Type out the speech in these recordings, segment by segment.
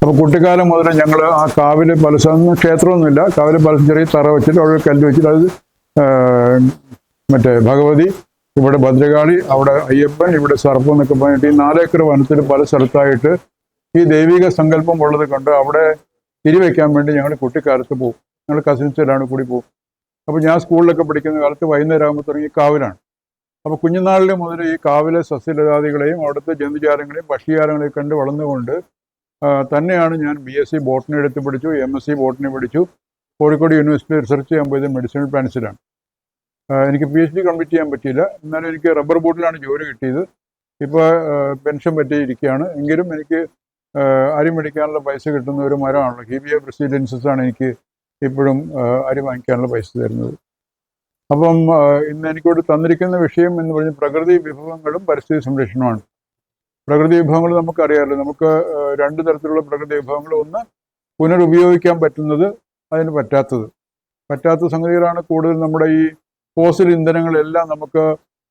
അപ്പോൾ കുട്ടിക്കാലം മുതൽ ഞങ്ങൾ ആ കാവിൽ പല ക്ഷേത്രമൊന്നുമില്ല, കാവിൽ പല ചെറിയ തറ വെച്ചിട്ട് അവിടെ കല്ല് വെച്ചിട്ട് അത് മറ്റേ ഭഗവതി, ഇവിടെ ഭദ്രകാളി, അവിടെ അയ്യപ്പൻ, ഇവിടെ സർപ്പം എന്നൊക്കെ പറഞ്ഞിട്ട് ഈ 4 ഏക്കർ വനത്തിൽ പല സ്ഥലത്തായിട്ട് ഈ ദൈവിക സങ്കല്പം ഉള്ളത് കൊണ്ട് അവിടെ തിരിവെക്കാൻ വേണ്ടി ഞങ്ങൾ കുട്ടിക്കാലത്ത് പോകും. ഞങ്ങൾ കസിൻസിലാണ് കൂടി പോകും. അപ്പോൾ ഞാൻ സ്കൂളിലൊക്കെ പഠിക്കുന്ന കാലത്ത് വൈകുന്നേരം ആകുമ്പോൾ തുടങ്ങി കാവിലാണ്. അപ്പോൾ കുഞ്ഞുനാളിൽ മുതൽ ഈ കാവിലെ സസ്യലതാദികളെയും അവിടുത്തെ ജന്തുജാലങ്ങളെയും പക്ഷിജാലങ്ങളെയും കണ്ട് വളർന്നുകൊണ്ട് തന്നെയാണ് ഞാൻ BSc ബോട്ടണി എടുത്ത് പഠിച്ചു, MSc ബോട്ടണി പഠിച്ചു. കോഴിക്കോട് യൂണിവേഴ്സിറ്റി റിസർച്ച് ചെയ്യാൻ പോയത് മെഡിസിനൽ പ്ലാന്റ്സിലാണ്. എനിക്ക് PhD കംപ്ലീറ്റ് ചെയ്യാൻ പറ്റിയില്ല. എന്നാലും എനിക്ക് റബ്ബർ ബോട്ടിലാണ് ജോലി കിട്ടിയത്. ഇപ്പോൾ പെൻഷൻ പറ്റിയിരിക്കുകയാണ്. എങ്കിലും എനിക്ക് അരി മേടിക്കാനുള്ള പൈസ കിട്ടുന്ന ഒരു മരമാണല്ലോ, ഹീബിയ ബ്രസീലിയൻസിസ് ആണ് എനിക്ക് ഇപ്പോഴും അരി വാങ്ങിക്കാനുള്ള പൈസ തരുന്നത്. അപ്പം ഇന്ന് എനിക്കോട് തന്നിരിക്കുന്ന വിഷയം എന്ന് പറഞ്ഞാൽ പ്രകൃതി വിഭവങ്ങളും പരിസ്ഥിതി സംരക്ഷണമാണ്. പ്രകൃതി വിഭവങ്ങൾ നമുക്കറിയാമല്ലോ, നമുക്ക് 2 തരത്തിലുള്ള പ്രകൃതി വിഭവങ്ങൾ. ഒന്ന് പുനരുപയോഗിക്കാൻ പറ്റുന്നത്, അതിന് പറ്റാത്ത സംഗതികളാണ് കൂടുതൽ. നമ്മുടെ ഈ ഫോസിൽ ഇന്ധനങ്ങളെല്ലാം നമുക്ക്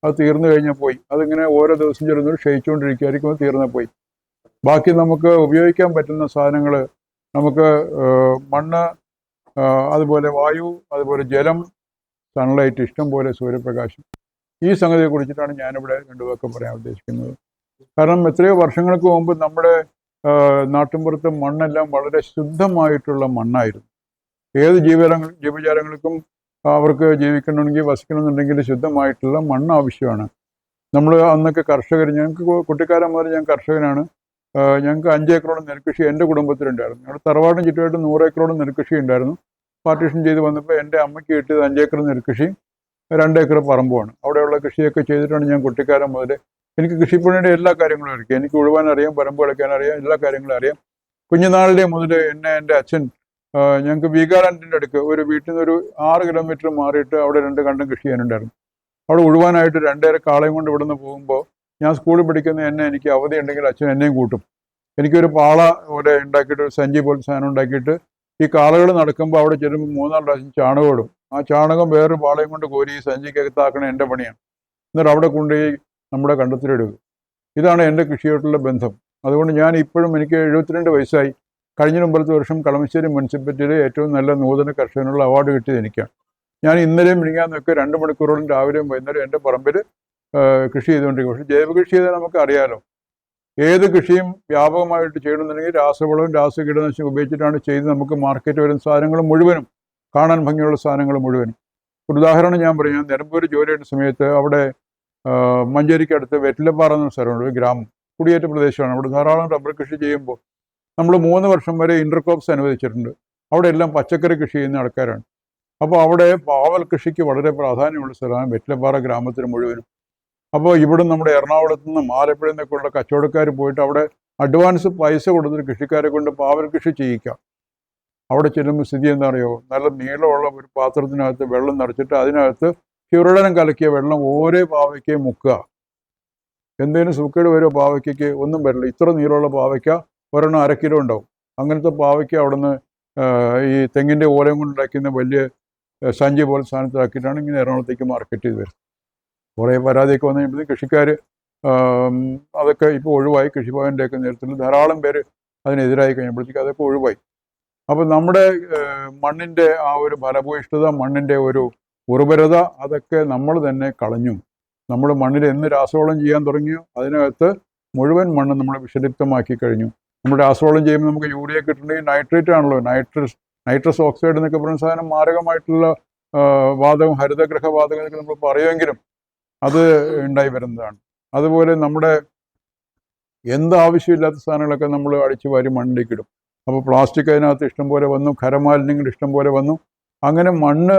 അത് തീർന്നു കഴിഞ്ഞാൽ പോയി, അതിങ്ങനെ ഓരോ ദിവസം ചെല്ലുന്നത് ക്ഷയിച്ചുകൊണ്ടിരിക്കുകയായിരിക്കും, അത് തീർന്നാൽ പോയി. ബാക്കി നമുക്ക് ഉപയോഗിക്കാൻ പറ്റുന്ന സാധനങ്ങൾ, നമുക്ക് മണ്ണ്, അതുപോലെ വായു, അതുപോലെ ജലം, സൺലൈറ്റ്, ഇഷ്ടം പോലെ സൂര്യപ്രകാശം. ഈ സംഗതിയെ കുറിച്ചിട്ടാണ് ഞാനിവിടെ 2 വാക്ക് പറയാൻ ഉദ്ദേശിക്കുന്നത്. കാരണം എത്രയോ വർഷങ്ങൾക്ക് മുമ്പ് നമ്മുടെ നാട്ടിൻപുറത്ത് മണ്ണെല്ലാം വളരെ ശുദ്ധമായിട്ടുള്ള മണ്ണായിരുന്നു. ഏത് ജീവജാലങ്ങൾക്കും അവർക്ക് ജീവിക്കണമെങ്കിൽ, വസിക്കണമെന്നുണ്ടെങ്കിൽ ശുദ്ധമായിട്ടുള്ള മണ്ണ് ആവശ്യമാണ്. നമ്മൾ അന്നൊക്കെ കർഷകർ, ഞങ്ങൾക്ക് കുട്ടിക്കാലം മുതൽ ഞാൻ കർഷകനാണ്. ഞങ്ങൾക്ക് 5 ഏക്കറോളം നെൽകൃഷി എൻ്റെ കുടുംബത്തിലുണ്ടായിരുന്നു. ഞങ്ങളുടെ തറവാടും ചുറ്റുമായിട്ട് 100 ഏക്കറോളം നെൽകൃഷി ഉണ്ടായിരുന്നു. പാർട്ടീഷൻ ചെയ്ത് വന്നപ്പോൾ എൻ്റെ അമ്മയ്ക്ക് കിട്ടിയത് 5 ഏക്കർ നെൽകൃഷി, 2 ഏക്കർ പറമ്പുമാണ്. അവിടെയുള്ള കൃഷിയൊക്കെ ചെയ്തിട്ടാണ് ഞാൻ കുട്ടിക്കാലം മുതൽ. എനിക്ക് കൃഷിപ്പണിയുടെ എല്ലാ കാര്യങ്ങളും അറിയാം. എനിക്ക് ഉഴുവാൻ അറിയാം, പറമ്പ് കളിക്കാൻ അറിയാം, എല്ലാ കാര്യങ്ങളും അറിയാം. കുഞ്ഞുനാളിലെ മുതൽ എൻ്റെ അച്ഛൻ, ഞങ്ങൾക്ക് വീഗാലാൻഡിൻ്റെ അടുക്ക് ഒരു വീട്ടിൽ നിന്ന് ഒരു 6 കിലോമീറ്റർ മാറിയിട്ട് അവിടെ 2 കണ്ടം കൃഷി ചെയ്യാനുണ്ടായിരുന്നു. അവിടെ ഉഴുവാനായിട്ട് 2 കാളയും കൊണ്ട് ഇവിടെ നിന്ന് പോകുമ്പോൾ ഞാൻ സ്കൂളിൽ പഠിക്കുന്ന എനിക്ക് അവധി ഉണ്ടെങ്കിൽ അച്ഛൻ എന്നെയും കൂട്ടും. എനിക്കൊരു പാള പോലെ ഉണ്ടാക്കിയിട്ട്, ഒരു സഞ്ചി പോലെ സാധനം ഉണ്ടാക്കിയിട്ട്, ഈ കാളകൾ നടക്കുമ്പോൾ അവിടെ ചെല്ലുമ്പോൾ 3-4 പ്രാവശ്യം ചാണകം ഇടും. ആ ചാണകം വേറൊരു പാളയും കൊണ്ട് കോരി ഈ സഞ്ചിക്കകത്താക്കണ എൻ്റെ പണിയാണ്. എന്നിട്ട് അവിടെ കൊണ്ടുപോയി നമ്മുടെ കണ്ടത്തിലിടുക. ഇതാണ് എൻ്റെ കൃഷിയായിട്ടുള്ള ബന്ധം. അതുകൊണ്ട് ഞാൻ ഇപ്പോഴും, എനിക്ക് 72 വയസ്സായി. കഴിഞ്ഞ 9 വർഷം കളമശ്ശേരി മുനിസിപ്പാലിറ്റിയിലെ ഏറ്റവും നല്ല നൂതന കർഷകനുള്ള അവാർഡ് കിട്ടിയത് എനിക്കാണ്. ഞാൻ ഇന്നലെയും മിനിങ്ങാന്നൊക്കെ 2 മണിക്കൂറോളം രാവിലെയും വൈകുന്നേരം എൻ്റെ പറമ്പിൽ കൃഷി ചെയ്തുകൊണ്ടിരിക്കും. പക്ഷേ ജൈവ കൃഷി ചെയ്താൽ നമുക്ക് അറിയാലോ, ഏത് കൃഷിയും വ്യാപകമായിട്ട് ചെയ്യണമെന്നുണ്ടെങ്കിൽ രാസവളവും രാസകീടനാശിനിയും ഉപയോഗിച്ചിട്ടാണ് ചെയ്ത് നമുക്ക് മാർക്കറ്റ് വരുന്ന സാധനങ്ങൾ മുഴുവനും, കാണാൻ ഭംഗിയുള്ള സാധനങ്ങൾ മുഴുവനും. ഒരു ഉദാഹരണം ഞാൻ പറയാം. നിലമ്പൂർ ജോലി ചെയ്യുന്ന സമയത്ത് അവിടെ മഞ്ചേരിക്കടുത്ത് വെറ്റിലപ്പാറ എന്ന സ്ഥലമുണ്ട്, ഒരു ഗ്രാമം, കുടിയേറ്റ പ്രദേശമാണ്. അവിടെ ധാരാളം റബ്ബർ കൃഷി ചെയ്യുമ്പോൾ നമ്മൾ 3 വർഷം വരെ ഇന്റർക്രോപ്സ് അനുവദിച്ചിട്ടുണ്ട്. അവിടെ എല്ലാം പച്ചക്കറി കൃഷി ചെയ്യുന്ന ആൾക്കാരാണ്. അപ്പോൾ അവിടെ പാവൽ കൃഷിക്ക് വളരെ പ്രാധാന്യമുള്ള സ്ഥലമാണ് വെറ്റിലപ്പാറ ഗ്രാമത്തിന് മുഴുവനും. അപ്പോൾ ഇവിടെ നമ്മുടെ എറണാകുളത്ത് നിന്നും ആലപ്പുഴയിൽ നിന്നൊക്കെയുള്ള കച്ചവടക്കാർ പോയിട്ട് അവിടെ അഡ്വാൻസ് പൈസ കൊടുത്തിട്ട് കൃഷിക്കാരെ കൊണ്ട് പാവൽ കൃഷി ചെയ്യിക്കാം. അവിടെ ചെല്ലുമ്പോൾ സ്ഥിതി എന്താ അറിയോ, നല്ല നീളമുള്ള ഒരു പാത്രത്തിനകത്ത് വെള്ളം നിറച്ചിട്ട് അതിനകത്ത് ചുരുളനം കലക്കിയ വെള്ളം ഓരോ പാവയ്ക്കയും മുക്കുക. എന്തെങ്കിലും സുക്കേട് വരുമോ പാവയ്ക്കയ്ക്ക്? ഒന്നും വരില്ല. ഇത്ര നീളമുള്ള പാവയ്ക്ക ഒരെണ്ണം 1/2 കിലോ ഉണ്ടാവും. അങ്ങനത്തെ പാവയ്ക്ക അവിടെ നിന്ന് ഈ തെങ്ങിൻ്റെ ഓലയും കൊണ്ട് ഉണ്ടാക്കുന്ന വലിയ സഞ്ചി പോലെ സാധനത്തിലാക്കിയിട്ടാണ് ഇങ്ങനെ എറണാകുളത്തേക്ക് മാർക്കറ്റ് ചെയ്ത് വരുന്നത്. കുറേ പരാതിയൊക്കെ വന്നു കഴിയുമ്പോഴത്തേക്ക് കൃഷിക്കാർ അതൊക്കെ ഇപ്പോൾ ഒഴിവായി. കൃഷിഭവൻ്റെയൊക്കെ നേതൃത്വത്തിൽ ധാരാളം പേര് അതിനെതിരായി കഴിഞ്ഞപ്പോഴത്തേക്ക് അതൊക്കെ ഒഴിവായി. അപ്പോൾ നമ്മുടെ മണ്ണിൻ്റെ ആ ഒരു ഫലഭൂയിഷ്ഠത, മണ്ണിൻ്റെ ഒരു ഉർവരത, അതൊക്കെ നമ്മൾ തന്നെ കളഞ്ഞു. നമ്മൾ മണ്ണിൽ എന്ന് രാസവളം ചെയ്യാൻ തുടങ്ങിയോ അതിനകത്ത് മുഴുവൻ മണ്ണ് നമ്മൾ വിഷലിപ്തമാക്കി കഴിഞ്ഞു. നമ്മൾ രാസവളം ചെയ്യുമ്പോൾ നമുക്ക് യൂറിയ കിട്ടുന്നുണ്ടെങ്കിൽ നൈട്രേറ്റ് ആണല്ലോ, നൈട്രസ് ഓക്സൈഡ് എന്നൊക്കെ പറയുന്ന സാധനം മാരകമായിട്ടുള്ള വാതകം, ഹരിതഗ്രഹ വാതകം എന്നൊക്കെ നമ്മൾ പറയുമെങ്കിലും അത് ഉണ്ടായി വരുന്നതാണ്. അതുപോലെ നമ്മുടെ എന്താവശ്യമില്ലാത്ത സാധനങ്ങളൊക്കെ നമ്മൾ അടിച്ചു വാരി മണ്ണിലേക്ക് ഇടും. അപ്പോൾ പ്ലാസ്റ്റിക് അതിനകത്ത് ഇഷ്ടംപോലെ വന്നു, ഖരമാലിന്യങ്ങൾ ഇഷ്ടംപോലെ വന്നു. അങ്ങനെ മണ്ണ്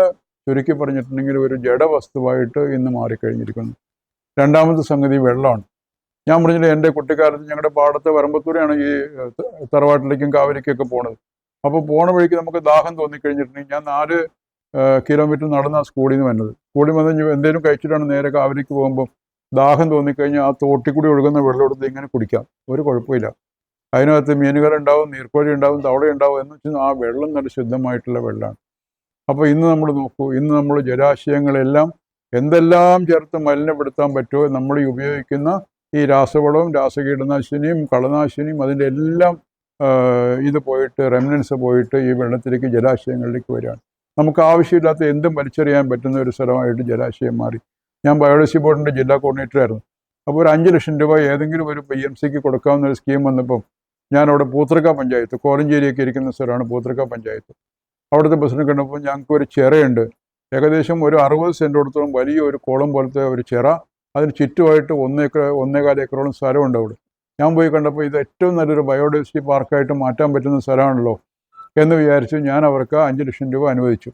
ചുരുക്കി പറഞ്ഞിട്ടുണ്ടെങ്കിൽ ഒരു ജഡവസ്തുവായിട്ട് ഇന്ന് മാറിക്കഴിഞ്ഞിരിക്കുന്നു. രണ്ടാമത്തെ സംഗതി വെള്ളമാണ്. ഞാൻ പറഞ്ഞില്ല, എൻ്റെ കുട്ടിക്കാലത്ത് ഞങ്ങളുടെ പാടത്തെ വരമ്പത്തൂരെയാണ് ഈ തറവാട്ടിലേക്കും കാവിലേക്കൊക്കെ പോണത്. അപ്പോൾ പോണ വഴിക്ക് നമുക്ക് ദാഹം തോന്നിക്കഴിഞ്ഞിട്ടുണ്ടെങ്കിൽ ഞാൻ 4 കിലോമീറ്റർ നടന്ന സ്കൂളിൽ നിന്ന് വന്നത്. സ്കൂളിൽ വന്ന് എന്തെങ്കിലും കഴിച്ചിട്ടാണ് നേരെ കാവിലേക്ക് പോകുമ്പോൾ ദാഹം തോന്നിക്കഴിഞ്ഞാൽ ആ തോട്ടിക്കൂടി ഒഴുകുന്ന വെള്ളം എടുത്ത് ഇങ്ങനെ കുടിക്കാം, ഒരു കുഴപ്പമില്ല. അതിനകത്ത് മീനുകളുണ്ടാവും, നീർക്കോഴി ഉണ്ടാവും, തവള ഉണ്ടാവും. എന്ന് വെച്ചാൽ ആ വെള്ളം നല്ല ശുദ്ധമായിട്ടുള്ള വെള്ളമാണ്. അപ്പോൾ ഇന്ന് നമ്മൾ നോക്കൂ, ഇന്ന് നമ്മൾ ജലാശയങ്ങളെല്ലാം എന്തെല്ലാം ചേർത്ത് മലിനപ്പെടുത്താൻ പറ്റുമോ നമ്മൾ ഈ ഉപയോഗിക്കുന്ന ഈ രാസവളവും രാസകീടനാശിനിയും കളനാശിനിയും അതിൻ്റെ എല്ലാം ഇത് പോയിട്ട് റെമിനൻസ് പോയിട്ട് ഈ വെള്ളത്തിലേക്ക് ജലാശയങ്ങളിലേക്ക് വരികയാണ്. നമുക്ക് ആവശ്യമില്ലാത്ത എന്തും വലിച്ചെറിയാൻ പറ്റുന്ന ഒരു സ്ഥലമായിട്ട് ജലാശയം മാറി. ഞാൻ ബയോളജി ബോർഡിൻ്റെ ജില്ലാ കോർഡിനേറ്ററായിരുന്നു. അപ്പോൾ ഒരു 5 ലക്ഷം രൂപ ഏതെങ്കിലും ഒരു PMCക്ക് കൊടുക്കാവുന്ന ഒരു സ്കീം വന്നപ്പം ഞാനവിടെ പൂത്തൃക്ക പഞ്ചായത്ത്, കോലഞ്ചേരിയൊക്കെ ഇരിക്കുന്ന സ്ഥലമാണ് പൂത്തൃക്ക പഞ്ചായത്ത്, അവിടുത്തെ പ്രസിഡന്റ് കണ്ടപ്പോൾ ഞങ്ങൾക്ക് ഒരു ചിറയുണ്ട്, ഏകദേശം ഒരു 60 സെൻറ്റോടത്തോളം വലിയ ഒരു കുളം പോലത്തെ ഒരു ചിറ, അതിന് ചുറ്റുമായിട്ട് 1.25 ഏക്കറോളം സ്ഥലമുണ്ട് അവിടെ. ഞാൻ പോയി കണ്ടപ്പോൾ ഇത് ഏറ്റവും നല്ലൊരു ബയോഡൈവേഴ്സിറ്റി പാർക്കായിട്ട് മാറ്റാൻ പറ്റുന്ന സ്ഥലമാണല്ലോ എന്ന് വിചാരിച്ച് ഞാൻ അവർക്ക് 5 ലക്ഷം രൂപ അനുവദിച്ചു.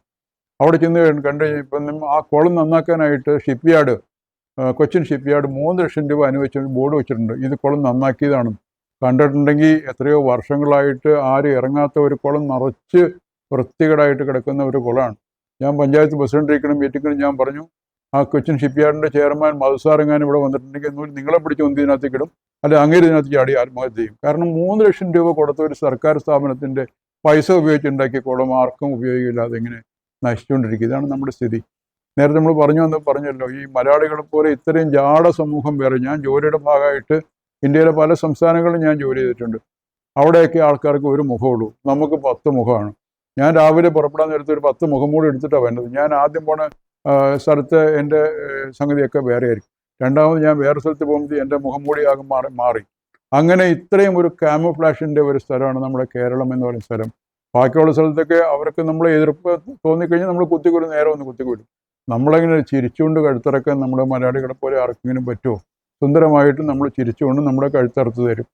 അവിടെ ചെന്ന് കണ്ടു കഴിഞ്ഞപ്പം ആ കുളം നന്നാക്കാനായിട്ട് ഷിപ്പ്യാർഡ്, കൊച്ചിൻ ഷിപ്പ്യാർഡ് 3 ലക്ഷം രൂപ അനുവദിച്ച് ബോർഡ് വെച്ചിട്ടുണ്ട്. ഇത് കുളം നന്നാക്കിയതാണ്. കണ്ടിട്ടുണ്ടെങ്കിൽ എത്രയോ വർഷങ്ങളായിട്ട് ആരും ഇറങ്ങാത്ത ഒരു കുളം നിറച്ച് വൃത്തികേടായിട്ട് കിടക്കുന്ന ഒരു കുളമാണ്. ഞാൻ പഞ്ചായത്ത് പ്രസിഡന്റ് ഇരിക്കണം മീറ്റിങ്ങിൽ ഞാൻ പറഞ്ഞു, ആ കൊച്ചിൻ ഷിപ്പ്യാർഡിൻ്റെ ചെയർമാൻ മധുസാറെങ്ങാനും ഇവിടെ വന്നിട്ടുണ്ടെങ്കിൽ നിങ്ങളെ പിടിച്ച് ഒന്ന് ഇതിനകത്തേക്ക് ഇടും, അല്ലെ അങ്ങേര് ഇതിനകത്ത് ചാടി ആത്മഹത്യ ചെയ്യും. കാരണം 3 ലക്ഷം രൂപ കൊടുത്ത ഒരു സർക്കാർ സ്ഥാപനത്തിൻ്റെ പൈസ ഉപയോഗിച്ചുണ്ടാക്കിയ കുളം ആർക്കും ഉപയോഗിക്കില്ലാതെ ഇങ്ങനെ നശിച്ചുകൊണ്ടിരിക്കുക. ഇതാണ് നമ്മുടെ സ്ഥിതി. നേരത്തെ നമ്മൾ പറഞ്ഞല്ലോ, ഈ മലയാളികളെ പോലെ ഇത്രയും ജാട സമൂഹം വേറെ. ഞാൻ ജോലിയുടെ ഭാഗമായിട്ട് ഇന്ത്യയിലെ പല സംസ്ഥാനങ്ങളിലും ഞാൻ ജോലി ചെയ്തിട്ടുണ്ട്. അവിടെയൊക്കെ ആൾക്കാർക്ക് ഒരു മുഖമുള്ളൂ, നമുക്ക് 10 മുഖമാണ്. ഞാൻ രാവിലെ പുറപ്പെടാൻ നേരത്തെ ഒരു 10 മുഖം മൂടി എടുത്തിട്ടാണ് വേണ്ടത്. ഞാൻ ആദ്യം പോണ സ്ഥലത്ത് എൻ്റെ സംഗതിയൊക്കെ വേറെ ആയിരിക്കും. രണ്ടാമത് ഞാൻ വേറെ സ്ഥലത്ത് പോകുമ്പോൾ എൻ്റെ മുഖം മൂടിയാകും മാറി. അങ്ങനെ ഇത്രയും ഒരു ക്യാമോഫ്ലാഷിൻ്റെ ഒരു സ്ഥലമാണ് നമ്മുടെ കേരളം എന്ന് പറയുന്ന സ്ഥലം. ബാക്കിയുള്ള സ്ഥലത്തൊക്കെ അവർക്ക് നമ്മളെ എതിർപ്പ് തോന്നിക്കഴിഞ്ഞാൽ നമ്മൾ കുത്തിക്കൊരു നേരെ ഒന്ന് കുത്തിക്കൊല്ലും. നമ്മളെങ്ങനെ ചിരിച്ചുകൊണ്ട് കഴുത്തിറക്കാൻ നമ്മുടെ മലയാളികളെ പോലെ ആർക്കെങ്കിലും പറ്റുമോ? സുന്ദരമായിട്ട് നമ്മൾ ചിരിച്ചുകൊണ്ട് നമ്മുടെ കഴുത്തറുത്ത് തരും.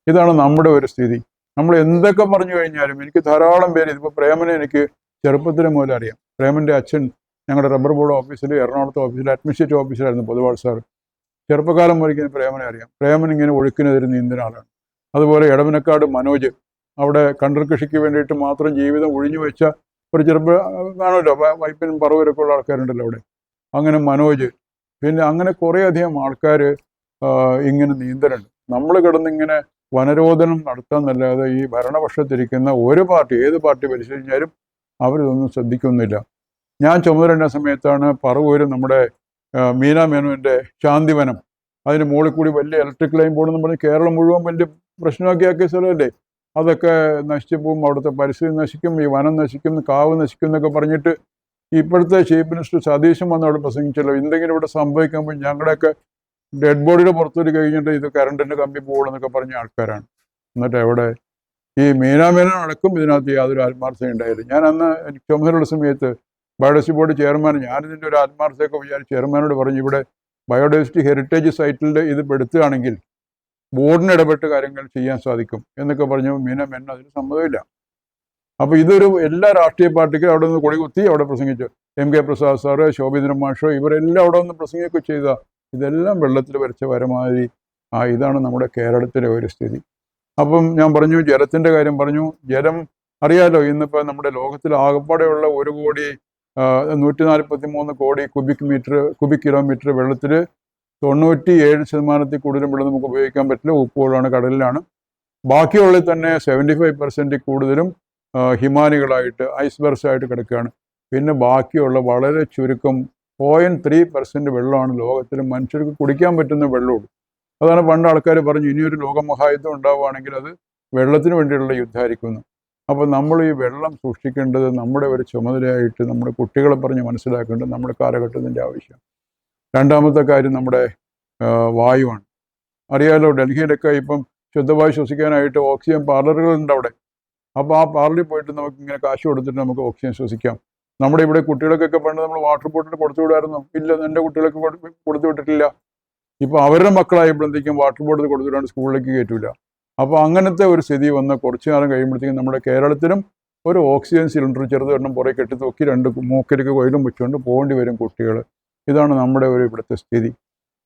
ഇതാണ് നമ്മുടെ ഒരു സ്ഥിതി. നമ്മൾ എന്തൊക്കെ പറഞ്ഞു കഴിഞ്ഞാലും എനിക്ക് ധാരാളം പേര്, ഇതിപ്പോൾ പ്രേമനെ എനിക്ക് ചെറുപ്പത്തിന് മുതൽ അറിയാം. പ്രേമൻ്റെ അച്ഛൻ ഞങ്ങളുടെ റബ്ബർ ബോർഡ് ഓഫീസിൽ, എറണാകുളത്തെ ഓഫീസിൽ അഡ്മിനിസ്ട്രേറ്റീവ് ഓഫീസിലായിരുന്നു പൊതുവാൾ സാർ. ചെറുപ്പക്കാലം മുതൽ പ്രേമനെ അറിയാം. പ്രേമൻ ഇങ്ങനെ ഒഴുക്കിനെതിരെ നീന്തുന്ന ആളാണ്. അതുപോലെ എടവനക്കാട് മനോജ്, അവിടെ കണ്ടൽ കൃഷിക്ക് വേണ്ടിയിട്ട് മാത്രം ജീവിതം ഒഴിഞ്ഞു വെച്ച ഒരു കാണുമല്ലോ, വൈപ്പിനും പറവൂരൊക്കെ ഉള്ള ആൾക്കാരുണ്ടല്ലോ അവിടെ. അങ്ങനെ മനോജ്, പിന്നെ അങ്ങനെ കുറേയധികം ആൾക്കാർ ഇങ്ങനെ നീന്തലുണ്ട്. നമ്മൾ കിടന്നിങ്ങനെ വനരോധനം നടത്താമെന്നല്ലാതെ ഈ ഭരണപക്ഷത്തിരിക്കുന്ന ഒരു പാർട്ടി, ഏത് പാർട്ടി ഭരിച്ചു കഴിഞ്ഞാലും അവരിതൊന്നും ശ്രദ്ധിക്കുന്നില്ല. ഞാൻ ചുമതലയുടെ സമയത്താണ് പറവൂര് നമ്മുടെ മീന മേനുവിൻ്റെ ശാന്തിവനം, അതിന് മുകളിൽ കൂടി വലിയ ഇലക്ട്രിക് ലൈൻ പോകണമെന്ന് പറഞ്ഞ് കേരളം മുഴുവൻ വലിയ പ്രശ്നമാക്കിയാക്കിയ സ്ഥലമല്ലേ, അതൊക്കെ നശിച്ചു പോകും, അവിടുത്തെ പരിസ്ഥിതി നശിക്കും, ഈ വനം നശിക്കും, കാവ് നശിക്കും എന്നൊക്കെ പറഞ്ഞിട്ട് ഇപ്പോഴത്തെ ചീഫ് മിനിസ്റ്റർ സതീശൻ വന്ന് അവിടെ പ്രസംഗിച്ചല്ലോ, എന്തെങ്കിലും ഇവിടെ സംഭവിക്കുമ്പോൾ ഞങ്ങളുടെയൊക്കെ ഡെഡ് ബോഡിയുടെ പുറത്തൊരു കഴിഞ്ഞിട്ട് ഇത് കറണ്ടിൻ്റെ കമ്പി പോകണമെന്നൊക്കെ പറഞ്ഞ ആൾക്കാരാണ്. എന്നിട്ട് എവിടെ ഈ മീനാമേനൻ അടക്കം ഇതിനകത്ത് യാതൊരു ആത്മാർത്ഥത ഉണ്ടായില്ല. ഞാൻ അന്ന് എനിക്ക് ചുമതലയുള്ള സമയത്ത് ബയോഡൈവേഴ്സിറ്റി ബോർഡ് ചെയർമാൻ, ഞാനിതിൻ്റെ ഒരു ആത്മാർത്ഥതയൊക്കെ വിചാരിച്ച് ചെയർമാനോട് പറഞ്ഞു, ഇവിടെ ബയോഡൈവേഴ്സിറ്റി ഹെറിറ്റേജ് സൈറ്റിൽ ഇത് പെടുത്തുകയാണെങ്കിൽ ബോർഡിന് ഇടപെട്ട് കാര്യങ്ങൾ ചെയ്യാൻ സാധിക്കും എന്നൊക്കെ പറഞ്ഞു. മീനാമേനൻ അതിന് സമ്മതമില്ല. അപ്പോൾ ഇതൊരു എല്ലാ രാഷ്ട്രീയ പാർട്ടിക്കും അവിടെ നിന്ന് കൊടികുത്തി അവിടെ പ്രസംഗിച്ചു. MK പ്രസാദ് സാറ്, ശോഭിന്ദ്രൻ മാഷോ, ഇവരെല്ലാം അവിടെ നിന്ന് പ്രസംഗിക്കുകയൊക്കെ ചെയ്ത ഇതെല്ലാം വെള്ളത്തിൽ വരച്ച വരമാതിരി ഇതാണ് നമ്മുടെ കേരളത്തിലെ ഒരു സ്ഥിതി. അപ്പം ഞാൻ പറഞ്ഞു, ജലത്തിൻ്റെ കാര്യം പറഞ്ഞു. ജലം അറിയാലോ, ഇന്നിപ്പോൾ നമ്മുടെ ലോകത്തിൽ ആകപ്പാടെയുള്ള 1,143 കോടി ക്യൂബിക് കിലോമീറ്റർ വെള്ളത്തിൽ 97% കൂടുതലും വെള്ളം നമുക്ക് ഉപയോഗിക്കാൻ പറ്റില്ല. ഉപ്പുവെള്ളമാണ്, കടലിലാണ്. ബാക്കിയുള്ളതിൽ തന്നെ 75% കൂടുതലും ഹിമാനികളായിട്ട് ഐസ്ബർഗ്സ് ആയിട്ട് കിടക്കുകയാണ്. പിന്നെ ബാക്കിയുള്ള വളരെ ചുരുക്കം 0.3% വെള്ളമാണ് ലോകത്തിൽ മനുഷ്യർക്ക് കുടിക്കാൻ പറ്റുന്ന വെള്ളമുള്ളൂ. അതാണ് പണ്ട് ആൾക്കാർ പറഞ്ഞു, ഇനിയൊരു ലോകമഹായുദ്ധം ഉണ്ടാവുകയാണെങ്കിൽ അത് വെള്ളത്തിന് വേണ്ടിയുള്ള യുദ്ധമായിരിക്കുന്നു. അപ്പോൾ നമ്മൾ ഈ വെള്ളം സൂക്ഷിക്കേണ്ടത് നമ്മുടെ ഒരു ചുമതലയായിട്ട് നമ്മുടെ കുട്ടികളെ പറഞ്ഞ് മനസ്സിലാക്കേണ്ടത് നമ്മുടെ കാലഘട്ടത്തിൻ്റെ ആവശ്യം. രണ്ടാമത്തെ കാര്യം നമ്മുടെ വായുവാണ്. അറിയാലോ, ഡൽഹിയിലൊക്കെ ഇപ്പം ശുദ്ധവായു ശ്വസിക്കാനായിട്ട് ഓക്സിജൻ പാർലറുകളുണ്ട് അവിടെ. അപ്പോൾ ആ പാർലറിൽ പോയിട്ട് നമുക്ക് ഇങ്ങനെ കാശ് കൊടുത്തിട്ട് നമുക്ക് ഓക്സിജൻ ശ്വസിക്കാം. നമ്മുടെ ഇവിടെ കുട്ടികൾക്കൊക്കെ പണ്ട് നമ്മൾ വാട്ടർ ബോട്ടിൽ കൊടുത്തു വിടായിരുന്നു. ഇല്ല, എൻ്റെ കുട്ടികൾക്ക് കൊടുത്തു വിട്ടിട്ടില്ല. ഇപ്പോൾ അവരുടെ മക്കളായപ്പോഴത്തേക്കും വാട്ടർ ബോട്ടിൽ കൊടുത്തിട്ടാണ് സ്കൂളിലേക്ക് കയറ്റില്ല. അപ്പോൾ അങ്ങനത്തെ ഒരു സ്ഥിതി വന്ന് കുറച്ച് കാലം കഴിയുമ്പോഴത്തേക്കും നമ്മുടെ കേരളത്തിലും ഒരു ഓക്സിജൻ സിലിണ്ടർ ചെറുതൊരെണ്ണം പുറകെ കെട്ടി തൂക്കി 2 മൂക്കിലേക്ക് കൊയിലും വെച്ചുകൊണ്ട് പോകേണ്ടി വരും കുട്ടികൾ. ഇതാണ് നമ്മുടെ ഒരു ഇവിടുത്തെ സ്ഥിതി.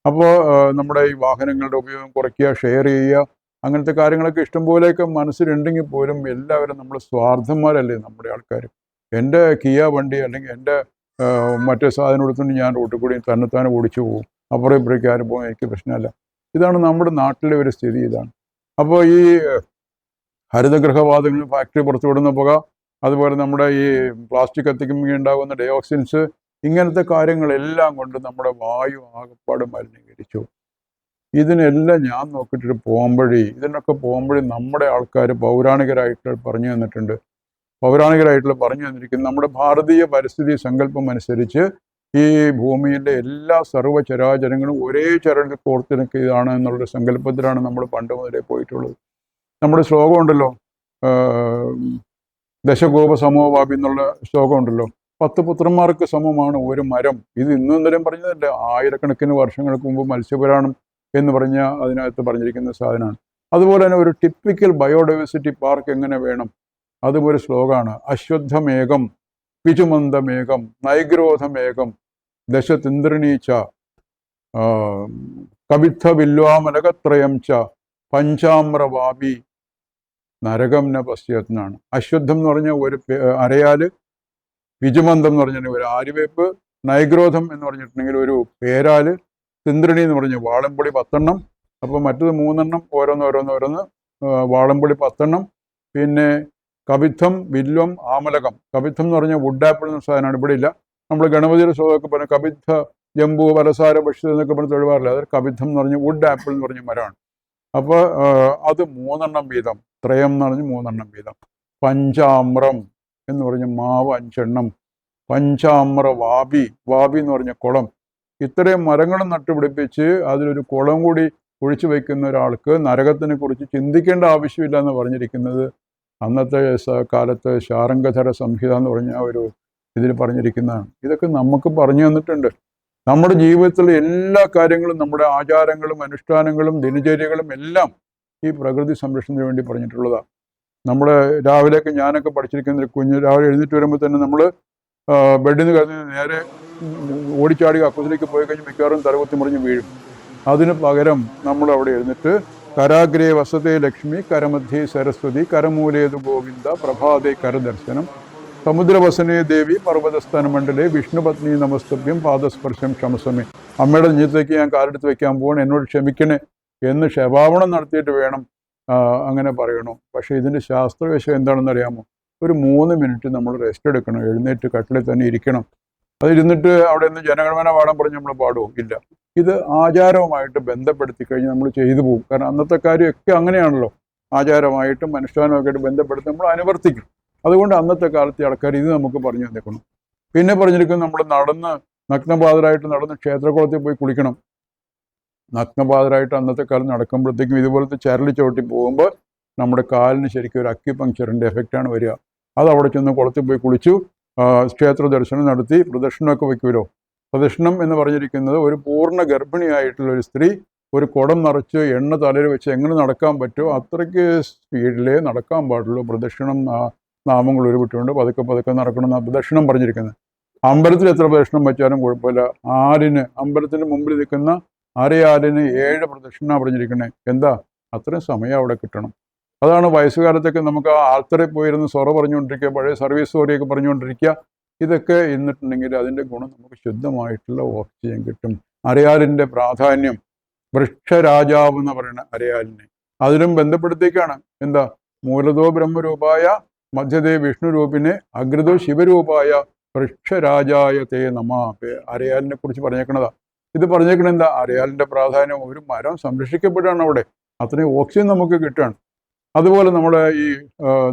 അപ്പോൾ നമ്മുടെ ഈ വാഹനങ്ങളുടെ ഉപയോഗം കുറയ്ക്കുക, ഷെയർ ചെയ്യുക, അങ്ങനത്തെ കാര്യങ്ങളൊക്കെ ഇഷ്ടംപോലെയൊക്കെ മനസ്സിലുണ്ടെങ്കിൽ പോലും എല്ലാവരും നമ്മൾ സ്വാർത്ഥന്മാരല്ലേ നമ്മുടെ ആൾക്കാർ. എൻ്റെ കിയ വണ്ടി അല്ലെങ്കിൽ എൻ്റെ മറ്റേ സാധനം എടുത്തുകൊണ്ട് ഞാൻ റോട്ടിൽ കൂടി തന്നെത്താനെ ഓടിച്ചു പോകും. അപ്പുറം ഇപ്പുറേക്ക് ആരും പോകും, എനിക്ക് പ്രശ്നമല്ല. ഇതാണ് നമ്മുടെ നാട്ടിലെ ഒരു സ്ഥിതി. ഇതാണ്. അപ്പോൾ ഈ ഹരിതഗൃഹവാതകങ്ങൾ, ഫാക്ടറി പുറത്തുവിടുന്ന പുക, അതുപോലെ നമ്മുടെ ഈ പ്ലാസ്റ്റിക് കത്തിക്കുമ്പോൾ ഉണ്ടാകുന്ന ഡയോക്സിൻസ്, ഇങ്ങനത്തെ കാര്യങ്ങളെല്ലാം കൊണ്ട് നമ്മുടെ വായു ആകപ്പാട് മലിനീകരിച്ചു. ഇതിനെല്ലാം ഞാൻ നോക്കിയിട്ടൊരു പോംവഴി, ഇതിനൊക്കെ പോംവഴി നമ്മുടെ ആൾക്കാർ പൗരാണികരായിട്ട് പറഞ്ഞു തന്നിട്ടുണ്ട്. പൗരാണികരായിട്ടുള്ള പറഞ്ഞു തന്നിരിക്കുന്നത് നമ്മുടെ ഭാരതീയ പരിസ്ഥിതി സങ്കല്പം അനുസരിച്ച് ഈ ഭൂമിയിലെ എല്ലാ സർവ്വചരാചരങ്ങളും ഒരേ ചരടിൽ കോർത്ത് നിൽക്കുകയാണ് എന്നുള്ള സങ്കല്പത്തിലാണ് നമ്മൾ പണ്ട് മുതലേ പോയിട്ടുള്ളത്. നമ്മുടെ ശ്ലോകം ഉണ്ടല്ലോ, ദശഗോപ സമോവാപി എന്നുള്ള ശ്ലോകം ഉണ്ടല്ലോ, 10 പുത്രന്മാർക്ക് സമമാണ് ഒരു മരം. ഇത് ഇന്നും ഇന്നലെയും പറഞ്ഞതല്ല, ആയിരക്കണക്കിന് വർഷങ്ങൾക്ക് മുമ്പ് മത്സ്യപുരാണം എന്ന് പറഞ്ഞ അതിനകത്ത് പറഞ്ഞിരിക്കുന്ന സാധനമാണ്. അതുപോലെ തന്നെ ഒരു ടിപ്പിക്കൽ ബയോഡൈവേഴ്സിറ്റി പാർക്ക് എങ്ങനെ വേണം, അതും ഒരു ശ്ലോകമാണ്. അശ്വത്ഥമേകം പിചുമന്ദമേകം നൈഗ്രോധമേകം ദശതിന്ദ്രണീച്ച കവിത്ഥ വില്വാമലകത്രയം ച പഞ്ചാമ്രവാപി നരകം ന പശ്യത്നാണ്. അശ്വത്ഥം എന്ന് പറഞ്ഞ ഒരു അരയാല്, വിജുമന്തം എന്ന് പറഞ്ഞാൽ ഒരു ആര്യവേപ്പ്, നൈഗ്രോധം എന്ന് പറഞ്ഞിട്ടുണ്ടെങ്കിൽ ഒരു പേരാല്, തിന്ദ്രണി എന്ന് പറഞ്ഞ വാളംപൊടി 10 അപ്പോൾ മറ്റത് 3 ഓരോന്ന് വാളംപൊടി 10. പിന്നെ കവിത്ഥം, വില്വം, ആമലകം. കവിത്ഥം എന്ന് പറഞ്ഞാൽ വുഡ് ആപ്പിൾ എന്ന സാധനമാണ്, ഇവിടെ ഇല്ല. നമ്മൾ ഗണപതിയുടെ ശ്ലോകമൊക്കെ പറഞ്ഞ കവിത്ഥ ജംബു വലസാര ഭക്ഷ്യ എന്നൊക്കെ പറഞ്ഞ് തൊഴിവാറില്ല. അത് കവിത്ഥം എന്ന് പറഞ്ഞ വുഡ് ആപ്പിൾ എന്ന് പറഞ്ഞ മരമാണ്. അപ്പോൾ അത് 3 വീതം, ത്രയം എന്ന് പറഞ്ഞ് 3 വീതം. പഞ്ചാമ്രം എന്ന് പറഞ്ഞ മാവ് 5. പഞ്ചാമ്ര വാപി, വാപി എന്ന് പറഞ്ഞ കുളം. ഇത്രയും മരങ്ങളും നട്ടുപിടിപ്പിച്ച് അതിലൊരു കുളം കൂടി ഒഴിച്ചു വയ്ക്കുന്ന ഒരാൾക്ക് നരകത്തിനെ കുറിച്ച് ചിന്തിക്കേണ്ട ആവശ്യമില്ല എന്ന് പറഞ്ഞിരിക്കുന്നത് അന്നത്തെ കാലത്ത് ശാർംഗധര സംഹിത എന്ന് പറഞ്ഞ ഒരു ഇതിൽ പറഞ്ഞിരിക്കുന്നതാണ്. ഇതൊക്കെ നമുക്ക് പറഞ്ഞു തന്നിട്ടുണ്ട്. നമ്മുടെ ജീവിതത്തിലെ എല്ലാ കാര്യങ്ങളും, നമ്മുടെ ആചാരങ്ങളും അനുഷ്ഠാനങ്ങളും ദിനചര്യകളും എല്ലാം ഈ പ്രകൃതി സംരക്ഷണത്തിന് വേണ്ടി പറഞ്ഞിട്ടുള്ളതാണ്. നമ്മൾ രാവിലെയൊക്കെ ഞാനൊക്കെ പഠിച്ചിരിക്കുന്ന കുഞ്ഞ് രാവിലെ എഴുന്നേറ്റ് വരുമ്പോൾ തന്നെ നമ്മൾ ബെഡിൽ നിന്ന് കഴിഞ്ഞ് നേരെ ഓടിച്ചാടി അക്കുസിലേക്ക് പോയി കഴിഞ്ഞ് മിക്കവാറും തലകുത്തി മുറിഞ്ഞ് വീഴും. അതിന് പകരം നമ്മൾ അവിടെ എഴുന്നിട്ട് കരാഗ്രേ വസതേ ലക്ഷ്മി കരമധ്യേ സരസ്വതി കരമൂലേതു ഗോവിന്ദ പ്രഭാതേ കരദർശനം സമുദ്രവസനേ ദേവി പർവ്വതസ്ഥാനമണ്ഡലേ വിഷ്ണുപത്നി നമസ്തഭ്യം പാദസ്പർശം ക്ഷമസമേ. അമ്മയുടെ നെഞ്ചത്തേക്ക് ഞാൻ കാലെടുത്ത് വെക്കാൻ പോകണം, എന്നോട് ക്ഷമിക്കണേ എന്ന് ക്ഷമാപണം നടത്തിയിട്ട് വേണം അങ്ങനെ പറയണു. പക്ഷേ ഇതിൻ്റെ ശാസ്ത്രവശം എന്താണെന്ന് അറിയാമോ? ഒരു 3 മിനിറ്റ് നമ്മൾ റെസ്റ്റ് എടുക്കണം, എഴുന്നേറ്റ് കട്ടിലിൽ തന്നെ ഇരിക്കണം. അതിരുന്നിട്ട് അവിടെ നിന്ന് ജനഗണമന പാടാൻ പറഞ്ഞ് നമ്മൾ പാടുമോ? ഇല്ല. ഇത് ആചാരവുമായിട്ട് ബന്ധപ്പെടുത്തി കഴിഞ്ഞ് നമ്മൾ ചെയ്തു പോകും. കാരണം അന്നത്തെ കാര്യമൊക്കെ അങ്ങനെയാണല്ലോ, ആചാരമായിട്ടും അനുഷ്ഠാനമൊക്കെ ആയിട്ട് ബന്ധപ്പെടുത്തി നമ്മൾ അനുവർത്തിക്കും. അതുകൊണ്ട് അന്നത്തെ കാലത്തെ ആൾക്കാർ ഇത് നമുക്ക് പറഞ്ഞു തന്നേക്കണം. പിന്നെ പറഞ്ഞിരിക്കുന്നത് നമ്മൾ നഗ്നപാതരായിട്ട് നടന്ന് ക്ഷേത്രകുളത്തിൽ പോയി കുളിക്കണം. നഗ്നപാതരായിട്ട് അന്നത്തെ കാലം നടക്കുമ്പോഴത്തേക്കും ഇതുപോലത്തെ ചരളി ചവിട്ടി പോകുമ്പോൾ നമ്മുടെ കാലിന് ശരിക്കും ഒരു അക്യുപങ്ക്ചറിൻ്റെ എഫക്റ്റാണ് വരിക. അത് അവിടെ ചെന്ന് കുളത്തിൽ പോയി കുളിച്ചു, ക്ഷേത്ര ദർശനം നടത്തി, പ്രദക്ഷിണമൊക്കെ വയ്ക്കുമല്ലോ. പ്രദക്ഷിണം എന്ന് പറഞ്ഞിരിക്കുന്നത് ഒരു പൂർണ്ണ ഗർഭിണിയായിട്ടുള്ള ഒരു സ്ത്രീ ഒരു കുടം നിറച്ച് എണ്ണ തലയിൽ വെച്ച് എങ്ങനെ നടക്കാൻ പറ്റുമോ അത്രയ്ക്ക് സ്പീഡിലേ നടക്കാൻ പാടുള്ളൂ. പ്രദക്ഷിണം നാമങ്ങൾ ഉരുവിട്ടുകൊണ്ട് പതുക്കെ പതുക്കെ നടക്കണമെന്നാണ് പ്രദക്ഷിണം പറഞ്ഞിരിക്കുന്നത്. അമ്പലത്തിൽ എത്ര പ്രദക്ഷിണം വെച്ചാലും കുഴപ്പമില്ല. അമ്പലത്തിന് മുമ്പിൽ നിൽക്കുന്ന അരയാലിന് 7 പ്രദക്ഷിണ പറഞ്ഞിരിക്കണേ. എന്താ? അത്രയും സമയം അവിടെ കിട്ടണം. അതാണ് വയസ്സുകാലത്തൊക്കെ നമുക്ക് ആ ആൾത്തറയിൽ പോയിരുന്ന് സൊറ പറഞ്ഞുകൊണ്ടിരിക്കുക, പഴയ സർവീസ് സ്റ്റോറിയൊക്കെ പറഞ്ഞുകൊണ്ടിരിക്കുക. ഇതൊക്കെ ഇരുന്നിട്ടുണ്ടെങ്കിൽ അതിൻ്റെ ഗുണം നമുക്ക് ശുദ്ധമായിട്ടുള്ള ഓക്സിജൻ കിട്ടും. അരയാലിൻ്റെ പ്രാധാന്യം, വൃക്ഷരാജാവ് എന്ന് പറയുന്ന അരയാലിനെ അതിലും ബന്ധപ്പെടുത്തിയേക്കാണ്. എന്താ? മൂലതോ ബ്രഹ്മരൂപായ മധ്യതേ വിഷ്ണുരൂപിനെ അഗ്രതോ ശിവരൂപായ വൃക്ഷരാജായ തേ നമ. അരയാലിനെ കുറിച്ച് പറഞ്ഞേക്കണതാ. ഇത് പറഞ്ഞേക്കണ എന്താ? അരയാലിൻ്റെ പ്രാധാന്യം. ഒരു മരം സംരക്ഷിക്കപ്പെടുകയാണ് അവിടെ, അത്രയും ഓക്സിജൻ നമുക്ക് കിട്ടുകയാണ്. അതുപോലെ നമ്മുടെ ഈ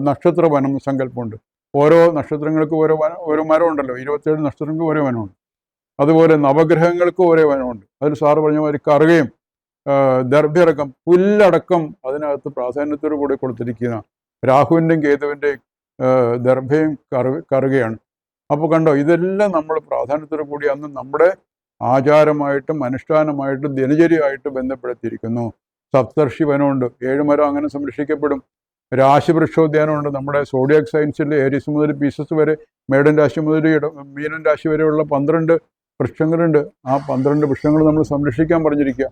നക്ഷത്ര വനം സങ്കല്പമുണ്ട്. ഓരോ നക്ഷത്രങ്ങൾക്ക് ഓരോ മരം ഉണ്ടല്ലോ, 27 നക്ഷത്രങ്ങൾക്ക് ഓരോ വനമുണ്ട്. അതുപോലെ നവഗ്രഹങ്ങൾക്ക് ഓരോ വനമുണ്ട്. അതിൽ സാറ് പറഞ്ഞ മാതിരി കറുകയും ദർഭ്യടക്കം പുല്ലടക്കം അതിനകത്ത് പ്രാധാന്യത്തോടു കൂടി കൊടുത്തിരിക്കുന്ന രാഹുവിൻ്റെയും കേതുവിൻ്റെയും ദർഭയും കറുകയാണ്. അപ്പോൾ കണ്ടോ, ഇതെല്ലാം നമ്മൾ പ്രാധാന്യത്തോടു കൂടി അന്ന് നമ്മുടെ ആചാരമായിട്ടും അനുഷ്ഠാനമായിട്ടും ദിനചര്യമായിട്ടും ബന്ധപ്പെടുത്തിയിരിക്കുന്നു. സപ്തർഷി വനമുണ്ട്, 7 മരം അങ്ങനെ സംരക്ഷിക്കപ്പെടും. രാശിവൃക്ഷോദ്യാനമുണ്ട്. നമ്മുടെ സോഡിയാക് സയൻസിൽ ഏരീസ് മുതൽ പീസസ് വരെ, മേടൻ രാശി മുതൽ മീനൻ രാശി വരെയുള്ള 12 വൃക്ഷങ്ങളുണ്ട്. ആ 12 വൃക്ഷങ്ങൾ നമ്മൾ സംരക്ഷിക്കാൻ പറഞ്ഞിരിക്കുക.